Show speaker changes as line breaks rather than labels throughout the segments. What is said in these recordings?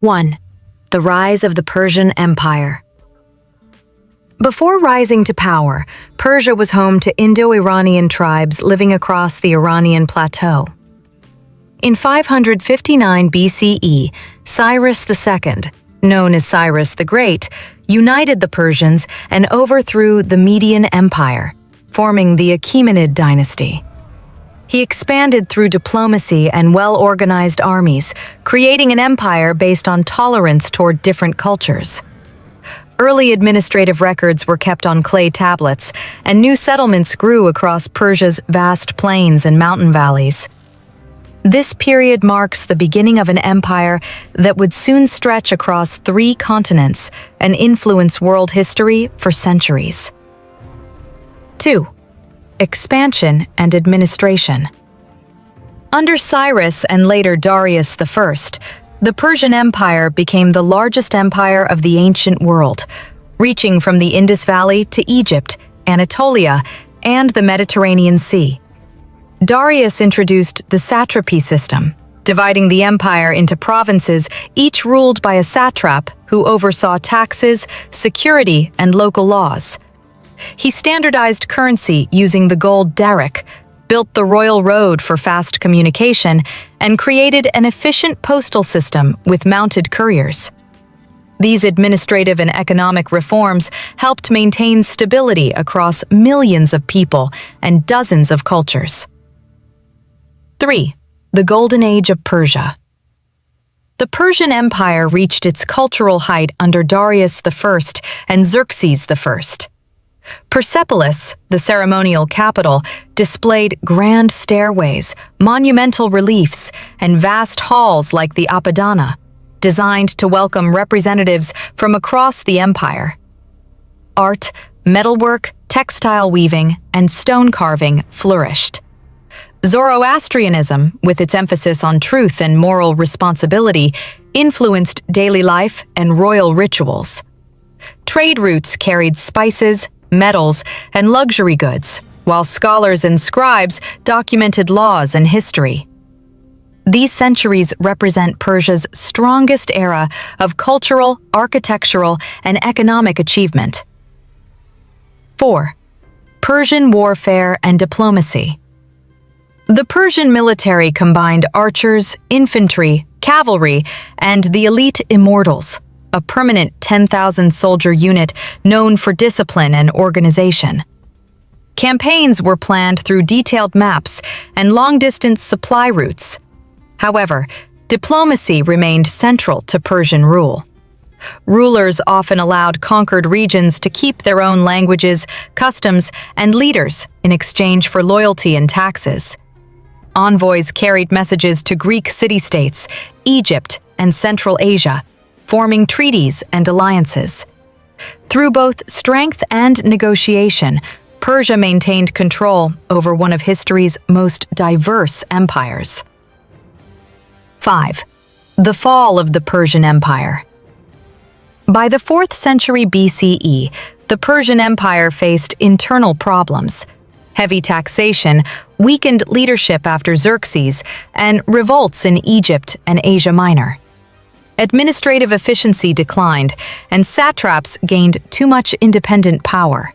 1. The rise of the Persian Empire. Before rising to power, Persia was home to Indo-Iranian tribes living across the Iranian plateau. In 559 BCE, Cyrus II, known as Cyrus the Great, united the Persians and overthrew the Median Empire, forming the Achaemenid dynasty. He expanded through diplomacy and well-organized armies, creating an empire based on tolerance toward different cultures. Early administrative records were kept on clay tablets, and new settlements grew across Persia's vast plains and mountain valleys. This period marks the beginning of an empire that would soon stretch across 3 continents and influence world history for centuries. 2. Expansion and administration. Under Cyrus and later Darius I, the Persian Empire became the largest empire of the ancient world, reaching from the Indus Valley to Egypt, Anatolia, and the Mediterranean Sea. Darius introduced the satrapy system, dividing the empire into provinces, each ruled by a satrap who oversaw taxes, security, and local laws. He standardized currency using the gold daric, built the royal road for fast communication, and created an efficient postal system with mounted couriers. These administrative and economic reforms helped maintain stability across millions of people and dozens of cultures. 3. The Golden Age of Persia. The Persian Empire reached its cultural height under Darius I and Xerxes I. Persepolis, the ceremonial capital, displayed grand stairways, monumental reliefs, and vast halls like the Apadana, designed to welcome representatives from across the empire. Art, metalwork, textile weaving, and stone carving flourished. Zoroastrianism, with its emphasis on truth and moral responsibility, influenced daily life and royal rituals. Trade routes carried spices, metals, and luxury goods, while scholars and scribes documented laws and history. These centuries represent Persia's strongest era of cultural, architectural, and economic achievement. 4. Persian warfare and diplomacy. The Persian military combined archers, infantry, cavalry, and the elite immortals, a permanent 10,000-soldier unit known for discipline and organization. Campaigns were planned through detailed maps and long-distance supply routes. However, diplomacy remained central to Persian rule. Rulers often allowed conquered regions to keep their own languages, customs, and leaders in exchange for loyalty and taxes. Envoys carried messages to Greek city-states, Egypt, and Central Asia, forming treaties and alliances. Through both strength and negotiation, Persia maintained control over one of history's most diverse empires. 5. The fall of the Persian Empire. By the 4th century BCE, the Persian Empire faced internal problems. Heavy taxation, weakened leadership after Xerxes, and revolts in Egypt and Asia Minor. Administrative efficiency declined, and satraps gained too much independent power.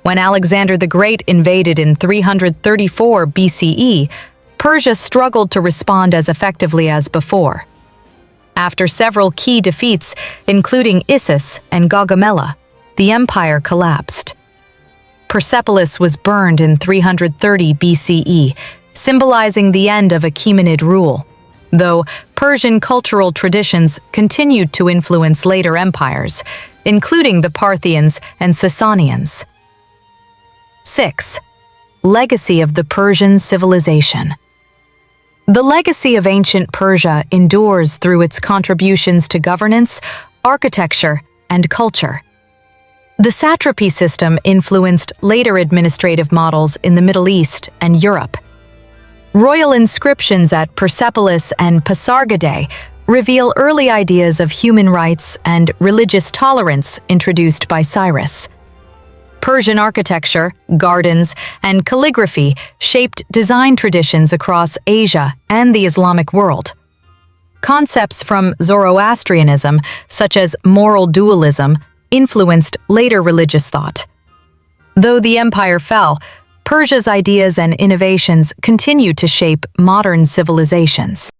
When Alexander the Great invaded in 334 BCE, Persia struggled to respond as effectively as before. After several key defeats, including Issus and Gaugamela, the empire collapsed. Persepolis was burned in 330 BCE, symbolizing the end of Achaemenid rule, though Persian cultural traditions continued to influence later empires, including the Parthians and Sasanians. 6. Legacy of the Persian civilization. The legacy of ancient Persia endures through its contributions to governance, architecture, and culture. The satrapy system influenced later administrative models in the Middle East and Europe. Royal inscriptions at Persepolis and Pasargadae reveal early ideas of human rights and religious tolerance introduced by Cyrus. Persian architecture, gardens, and calligraphy shaped design traditions across Asia and the Islamic world. Concepts from Zoroastrianism, such as moral dualism, influenced later religious thought. Though the empire fell, Persia's ideas and innovations continued to shape modern civilizations.